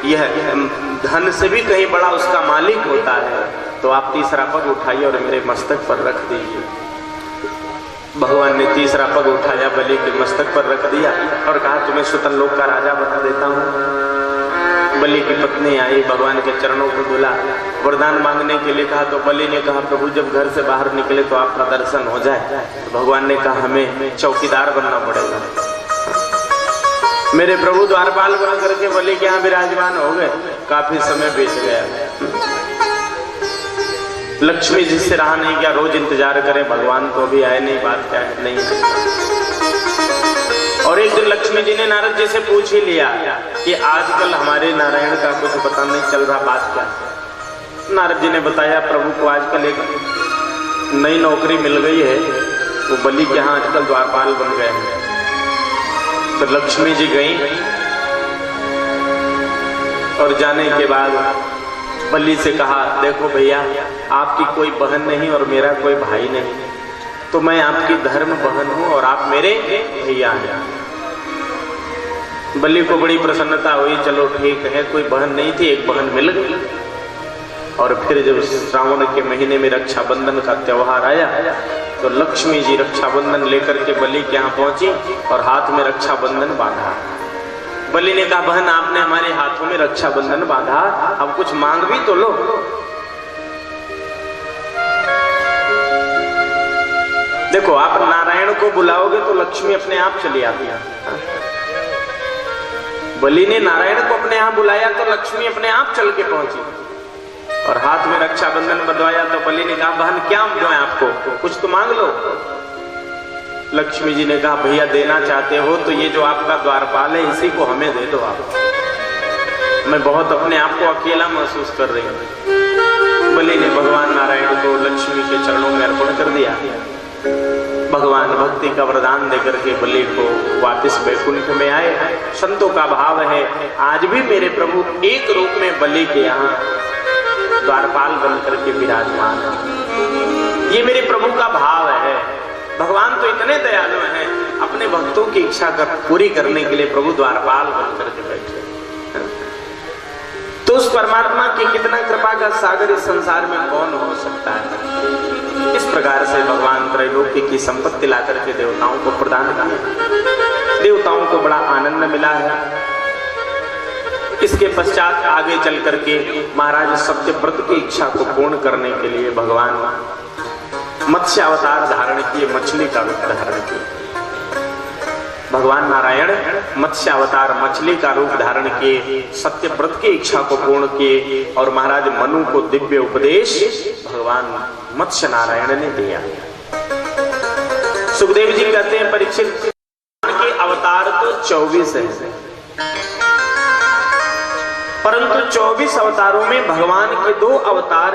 यह धन से भी कहीं बड़ा उसका मालिक होता है, तो आप तीसरा पग उठाइए और मेरे मस्तक पर रख दीजिए। भगवान ने तीसरा पग उठाया, बलि के मस्तक पर रख दिया और कहा तुम्हें सुतन लोक का राजा बता देता हूँ। बलि की पत्नी आई, भगवान के चरणों को धुला, वरदान मांगने के लिए कहा। तो बलि ने कहा प्रभु जब घर से बाहर निकले तो आपका दर्शन हो जाए। तो भगवान ने कहा हमें चौकीदार बनना पड़ेगा। मेरे प्रभु द्वारपाल बन करके बलि के यहाँ विराजमान हो गए। काफी समय बीत गया, लक्ष्मी जी से रहा नहीं गया, रोज इंतजार करें भगवान को भी आए नहीं, बात क्या है नहीं। और एक दिन लक्ष्मी जी ने नारद जी से पूछ ही लिया कि आजकल हमारे नारायण का कुछ पता नहीं चल रहा, बात क्या। नारद जी ने बताया प्रभु को आजकल एक नई नौकरी मिल गई है, वो बलि के यहाँ आजकल द्वारपाल बन गए हैं। तो लक्ष्मी जी गई और जाने के बाद बलि से कहा देखो भैया आपकी कोई बहन नहीं और मेरा कोई भाई नहीं, तो मैं आपकी धर्म बहन हूं और आप मेरे भैया हैं। बलि को बड़ी प्रसन्नता हुई, चलो ठीक है, कोई बहन नहीं थी, एक बहन मिल गई। और फिर जब श्रावण के महीने में रक्षाबंधन का त्योहार आया तो लक्ष्मी जी रक्षाबंधन लेकर के बलि के यहाँ पहुंची और हाथ में रक्षाबंधन बांधा। बलि ने कहा बहन आपने हमारे हाथों में रक्षाबंधन बांधा, अब कुछ मांग भी तो लो। देखो आप नारायण को बुलाओगे तो लक्ष्मी अपने आप चली आती है। बलि ने नारायण को अपने यहाँ बुलाया तो लक्ष्मी अपने आप चल के पहुंची और हाथ में रक्षाबंधन बंधवाया। तो बलि ने कहा बहन क्या दो आपको, कुछ तो मांग लो। लक्ष्मी जी ने कहा भैया देना चाहते हो तो ये जो आपका द्वारपाल है इसी को हमें दे दो आप, मैं बहुत अपने आप को अकेला महसूस कर रही हूँ। बलि ने भगवान नारायण को लक्ष्मी के चरणों में अर्पण कर दिया। भगवान भक्ति का वरदान देकर के बलि को वापस वैकुंठ में आए। संतों का भाव है आज भी मेरे प्रभु एक रूप में बलि के यहाँ द्वारपाल बन करके विराजमान है। ये मेरे प्रभु का भाव है। भगवान तो इतने दयालु हैं, अपने भक्तों की इच्छा पूरी करने के लिए प्रभु द्वारपाल बन करके बैठे। तो उस परमात्मा की कितना कृपा का सागर इस संसार में कौन हो सकता है। इस प्रकार से भगवान त्रैलोक्य की संपत्ति ला करके देवताओं को प्रदान किया। देवताओं को बड़ा आनंद मिला है। इसके पश्चात आगे चल करके महाराज सत्यव्रत की इच्छा को पूर्ण करने के लिए भगवान मत्स्य अवतार धारण किए, मछली का रूप धारण किए। भगवान नारायण मत्स्य अवतार मछली का रूप धारण किए, सत्यव्रत की इच्छा को पूर्ण किए और महाराज मनु को दिव्य उपदेश भगवान मत्स्य नारायण ने दिया। सुखदेव जी कहते हैं परीक्षित के अवतार तो 24 है, परंतु 24 अवतारों में भगवान के 2 अवतार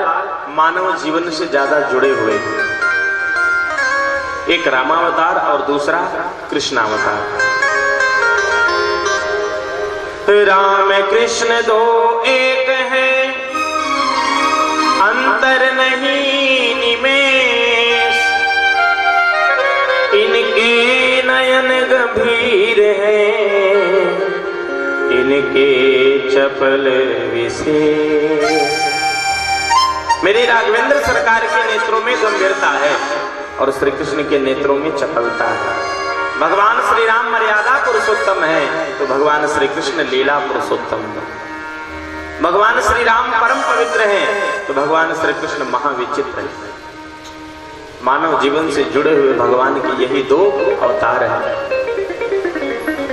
मानव जीवन से ज्यादा जुड़े हुए हैं। एक रामावतार और दूसरा कृष्णावतार। राम कृष्ण दो एक है, अंतर नहीं निमेष, इनके नयन गंभीर हैं, इनके चपल विशेष। मेरी राघवेंद्र सरकार के नेत्रों में गंभीरता है और श्री कृष्ण के नेत्रों में चपलता है। भगवान श्री राम मर्यादा पुरुषोत्तम है तो भगवान श्री कृष्ण लीला पुरुषोत्तम है। भगवान श्री राम परम पवित्र हैं तो भगवान श्री कृष्ण महाविचित्र है। मानव जीवन से जुड़े हुए भगवान की यही 2 अवतार हैं।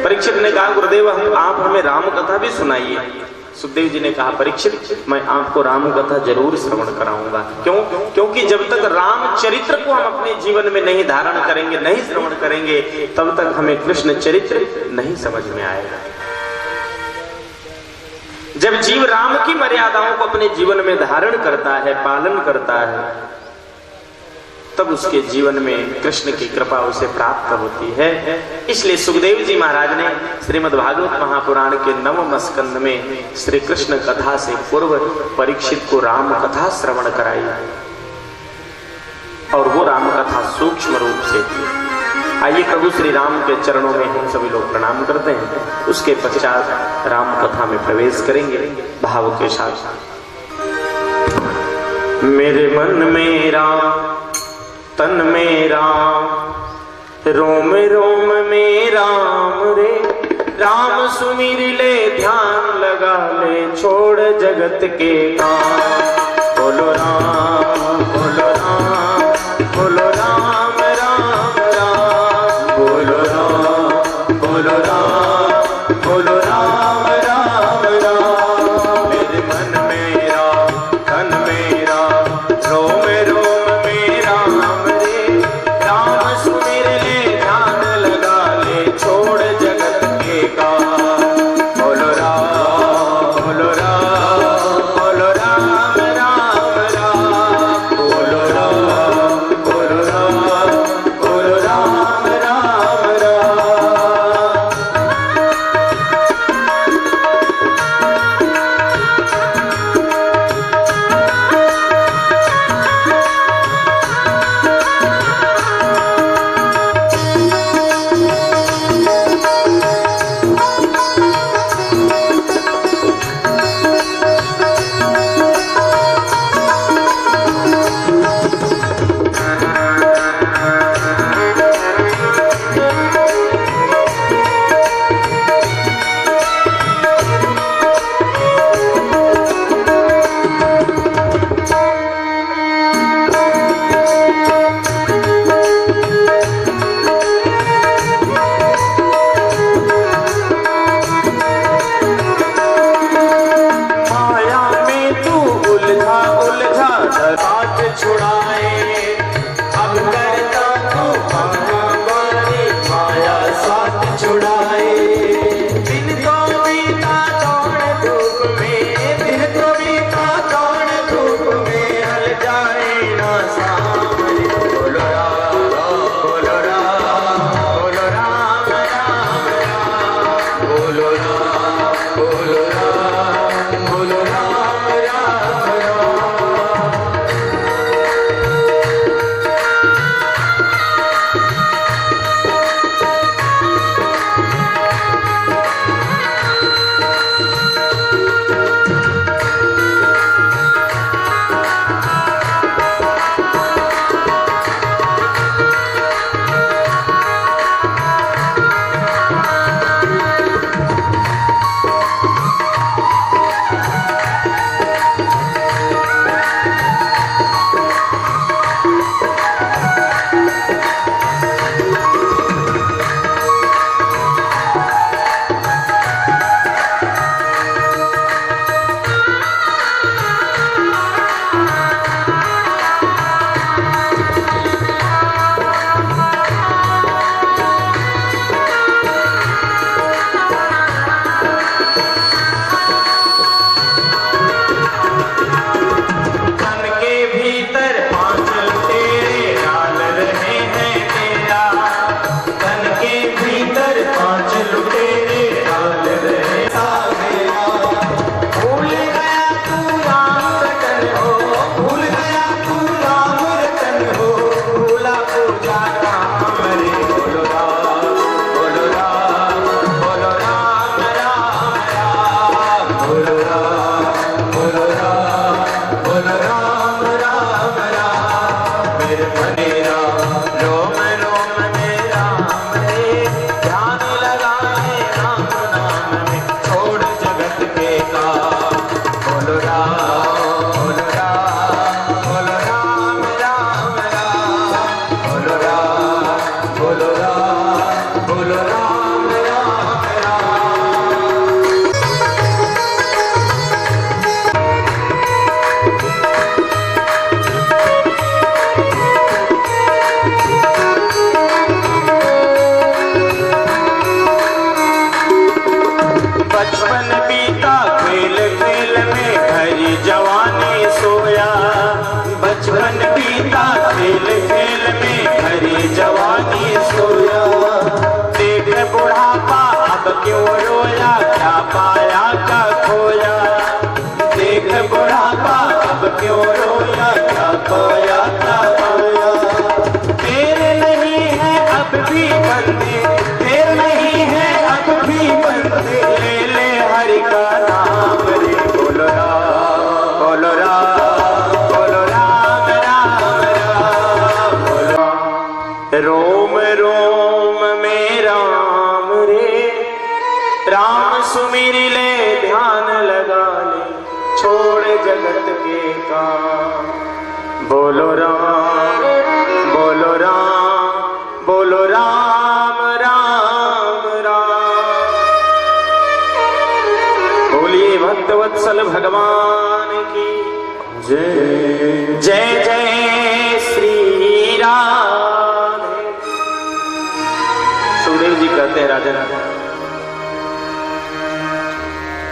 परीक्षित ने कहा गुरुदेव आप हमें राम कथा भी सुनाइए। सुखदेव जी ने कहा परीक्षित मैं आपको राम कथा जरूर श्रवण कराऊंगा। क्यों? क्योंकि जब तक राम चरित्र को हम अपने जीवन में नहीं धारण करेंगे, नहीं श्रवण करेंगे, तब तक हमें कृष्ण चरित्र नहीं समझ में आएगा। जब जीव राम की मर्यादाओं को अपने जीवन में धारण करता है, पालन करता है, तब उसके जीवन में कृष्ण की कृपा उसे प्राप्त होती है। इसलिए सुखदेव जी महाराज ने श्रीमद् भागवत महापुराण के 9वें स्कंद में श्री कृष्ण कथा से पूर्व परीक्षित को राम कथा श्रवण कराई और वो राम कथा सूक्ष्म रूप से थी। आइए प्रभु श्री राम के चरणों में हम सभी लोग प्रणाम करते हैं। उसके पश्चात राम कथा में प्रवेश करेंगे भाव के साथ। मेरे मन में राम, तन में राम, रोम रोम में राम रे। राम सुमिर ले, ध्यान लगा ले, छोड़ जगत के काम। बोलो राम, बोलो राम, बोलो राम राम राम। बोलो राम, बोलो राम, बोलो राम राम राम। मेरे मन में राम, तन में राम, रोम रोम में राम रे। राम सुमिर ले, ध्यान लगा ले, छोड़ जगत के काम। बोलो राम, बोलो राम, बोलो राम राम राम। बोलो राम, बोलो राम, बोलो राम राम राम। माया में तू उलझा उलझा बात छुड़ाए। अब करता तू भगवानी, माया साथ छुड़ाए। दिन तो बीता दौड़ धूप में, दिन तो बीता दौड़ धूप में, हल जाए ना सामने। बोलो राम, बोलो राम, बोलो राम राम राम। बोलो राम, बोलो राम, बोलो राम राम राम। तन के भीतर पांच लुटेरे डाल रहे हैं तेरा। तन के भीतर पांच लुटेरे डाल रहे मेरा। भूल गया तू राम रतन हो, भूल गया तू राम रतन हो, भूला पूजा राम रे। बोलो राम, बोलो राम, बोलो राम राम राम। बोलो राम, बोलो राम, बोलो राम राम राम। मेरे मने राम, रोम रोम में राम रे। ध्यान लगा ले राम नाम में, छोड़ जगत के काम। बोलो राम, बोलो राम, बोलो राम राम राम। बोलो राम, बोलो राम, बोलो राम राम राम। बचपन बीता खेल खेल में, हरी जवानी सोया। बचपन बीता खेल खेल में, हरी जवानी सोया। देख बुढ़ापा अब क्यों रोया, क्या पाया क्या खोया। देख बुढ़ापा अब क्यों रोया, क्या खोया क्या खोया। तेरे नहीं है अब भी सुमिर ले ध्यान लगा ले, छोड़ जगत के काम। बोलो राम बोलो राम बोलो राम राम राम। बोलिए भक्तवत्सल भगवान की जय। जय जय श्री राम। सुखदेव जी कहते हैं राजा राजा,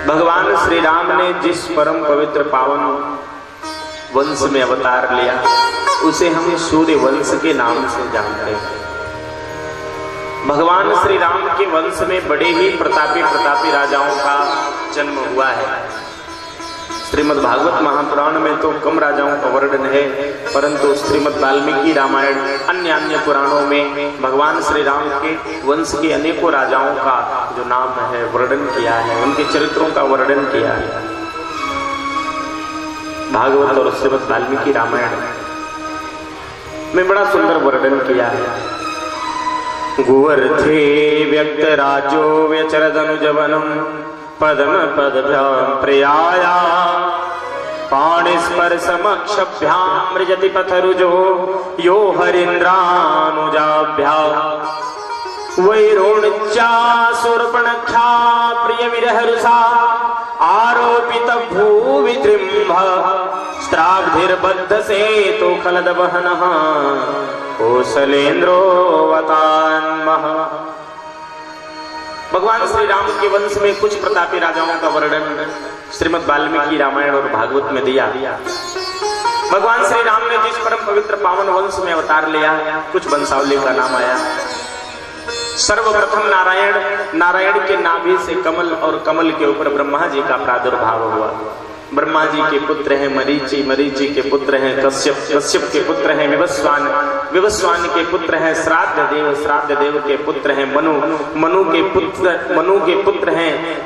भगवान श्री राम ने जिस परम पवित्र पावन वंश में अवतार लिया उसे हम सूर्य वंश के नाम से जानते हैं। भगवान श्री राम के वंश में बड़े ही प्रतापी राजाओं का जन्म हुआ है। श्रीमद् भागवत महापुराण में तो कम राजाओं का वर्णन है, परंतु श्रीमद् वाल्मीकि रामायण अन्य पुराणों में भगवान श्री राम के वंश के अनेकों राजाओं का जो नाम है वर्णन किया है, उनके चरित्रों का वर्णन किया है। भागवत और श्रीमद् वाल्मीकि रामायण में बड़ा सुंदर वर्णन किया है। गुवर थे व्यक्त राजो व्यचरदनुजवनम पदम पदभ्याम प्रियाया पाणिस्पर्शमक्षभ्याम मृजति पथरुजो यो हरीन्द्रानुजाभ्याम वैरोणच्या शूर्पणख्या प्रिय विरहरुषा आरोपित भूवितृम्भ स्त्राब्धिर्बद्ध सेतु खलदवहनः कौसलेन्द्रोऽवतान्मः। भगवान श्री राम के वंश में कुछ प्रतापी राजाओं का वर्णन श्रीमद् वाल्मीकि रामायण और भागवत में दिया। भगवान श्री राम ने जिस परम पवित्र पावन वंश में अवतार लिया, कुछ वंशावली का नाम आया। सर्वप्रथम नारायण के नाभि से कमल और कमल के ऊपर ब्रह्मा जी का प्रादुर्भाव हुआ। ब्रह्मा जी के पुत्र हैं मरीचि, मरीचि के पुत्र हैं कश्यप, कश्यप के पुत्र हैं विवस्वान, विवस्वान के पुत्र हैं श्राद्ध देव, श्राद्ध देव के पुत्र हैं मनु, मनु के पुत्र हैं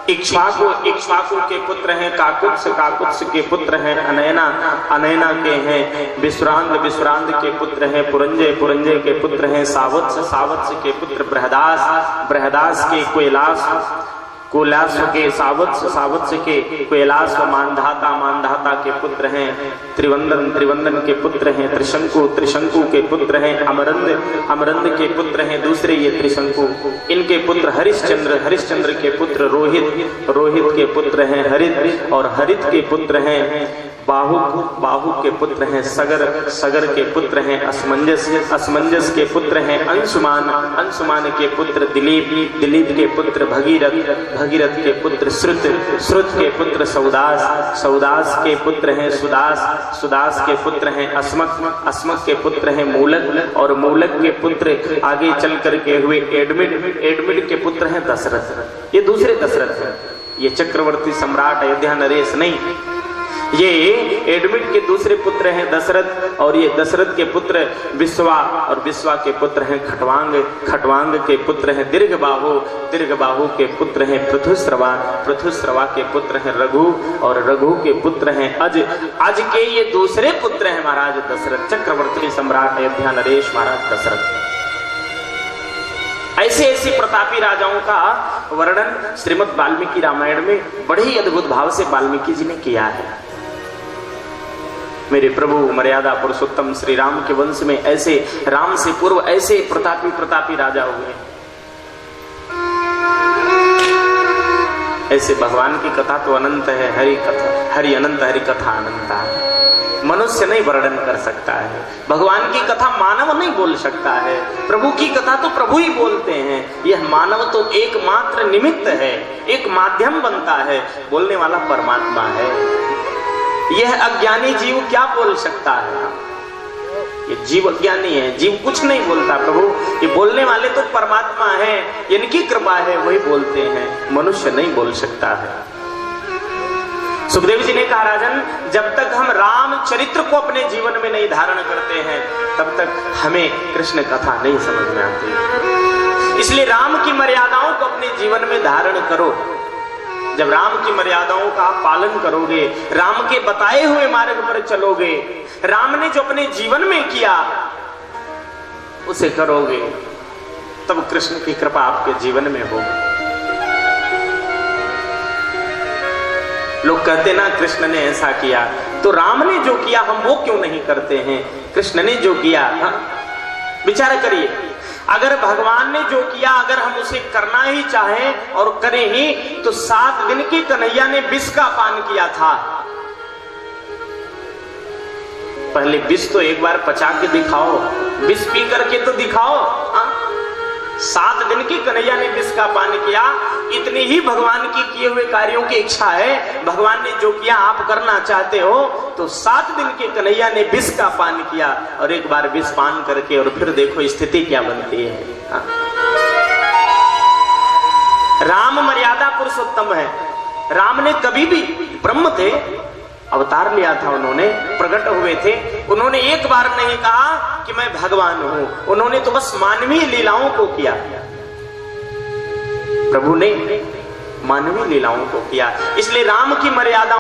इक्ष्वाकु, इक्ष्वाकु के पुत्र हैं काकुत्स, काकुत्स के पुत्र हैं अनयना, अनयना के हैं विश्रांत, विश्रांत के पुत्र हैं पुरंजय, पुरंजय के पुत्र हैं सावत्स, सावत्स के पुत्र बृहदास, बृहदास के कैलाश, कुलास के सावत्स, सावत्स के कैलाश, मानधाता, मानधाता के पुत्र हैं त्रिवंदन, त्रिवंदन के पुत्र हैं त्रिशंकु, त्रिशंकु के पुत्र हैं अमरंद, अमरंद के पुत्र हैं दूसरे ये त्रिशंकु। इनके पुत्र हरिश्चंद्र, हरिश्चंद्र के पुत्र रोहित, रोहित के पुत्र हैं हरित, और हरित के पुत्र हैं बाहु, बाहु के पुत्र हैं सगर, सगर के पुत्र हैं असमंजस, असमंजस के पुत्र हैं अंशुमान, अंशुमान के पुत्र दिलीप, दिलीप के पुत्र भगीरथ, भगीरथ के पुत्र श्रुत, श्रुत के पुत्र सौदास, सौदास के पुत्र हैं सुदास, सुदास के पुत्र हैं अस्मक, अस्मक के पुत्र हैं मूलक, और मूलक के पुत्र आगे चल करके हुए एडमिड, एडमिड के पुत्र हैं दशरथ। ये दूसरे दशरथ हैं, ये चक्रवर्ती सम्राट अयोध्या नरेश नहीं, ये एडमिड के दूसरे पुत्र हैं दशरथ, और ये दशरथ के पुत्र विश्वा, और विश्वा के पुत्र हैं खटवांग, खटवांग के पुत्र हैं दीर्घबाहु, दीर्घबाहु के पुत्र हैं पृथुश्रवा, पृथुश्रवा के पुत्र हैं रघु, और रघु के पुत्र हैं अज, अज के ये दूसरे पुत्र हैं महाराज दशरथ, चक्रवर्ती सम्राट अयोध्या नरेश महाराज दशरथ। ऐसे ऐसे प्रतापी राजाओं का वर्णन श्रीमद् वाल्मीकि रामायण में बड़े ही अद्भुत भाव से वाल्मीकि जी ने किया है। मेरे प्रभु मर्यादा पुरुषोत्तम श्री राम के वंश में ऐसे, राम से पूर्व ऐसे प्रतापी प्रतापी राजा हुए। ऐसे भगवान की कथा तो अनंत है, हरि कथा, हरि अनंत, हरि कथा अनंता। मनुष्य नहीं वर्णन कर सकता है, भगवान की कथा मानव नहीं बोल सकता है, प्रभु की कथा तो प्रभु ही बोलते हैं। यह मानव तो एकमात्र निमित्त है, एक माध्यम बनता है, बोलने वाला परमात्मा है। यह अज्ञानी जीव क्या बोल सकता है? ये जीव अज्ञानी है, जीव कुछ नहीं बोलता प्रभु, ये बोलने वाले तो परमात्मा है, इनकी कृपा है, वही बोलते हैं, मनुष्य नहीं बोल सकता है। सुखदेव जी ने कहा राजन, जब तक हम राम चरित्र को अपने जीवन में नहीं धारण करते हैं तब तक हमें कृष्ण कथा नहीं समझ में आती। इसलिए राम की मर्यादाओं को अपने जीवन में धारण करो। जब राम की मर्यादाओं का पालन करोगे, राम के बताए हुए मार्ग पर चलोगे, राम ने जो अपने जीवन में किया उसे करोगे, तब कृष्ण की कृपा आपके जीवन में होगी। लोग कहते ना कृष्ण ने ऐसा किया, तो राम ने जो किया हम वो क्यों नहीं करते हैं? कृष्ण ने जो किया, विचार करिए, अगर भगवान ने जो किया अगर हम उसे करना ही चाहें और करें ही, तो 7 दिन के कन्हैया ने विष का पान किया था। पहले विष तो एक बार पचा के दिखाओ, विष पी करके तो दिखाओ। 7 दिन की कन्हैया ने विष का पान किया। इतनी ही भगवान की किए हुए कार्यों की इच्छा है, भगवान ने जो किया आप करना चाहते हो, तो 7 दिन के कन्हैया ने विष का पान किया, और एक बार विष पान करके और फिर देखो स्थिति क्या बनती है। राम मर्यादा पुरुषोत्तम है। राम ने कभी भी, ब्रह्म थे, अवतार लिया था उन्होंने, प्रकट हुए थे, उन्होंने एक बार नहीं कहा कि मैं भगवान हूं, उन्होंने तो बस मानवीय लीलाओं को किया। प्रभु ने मानवीय लीलाओं को किया, इसलिए राम की मर्यादा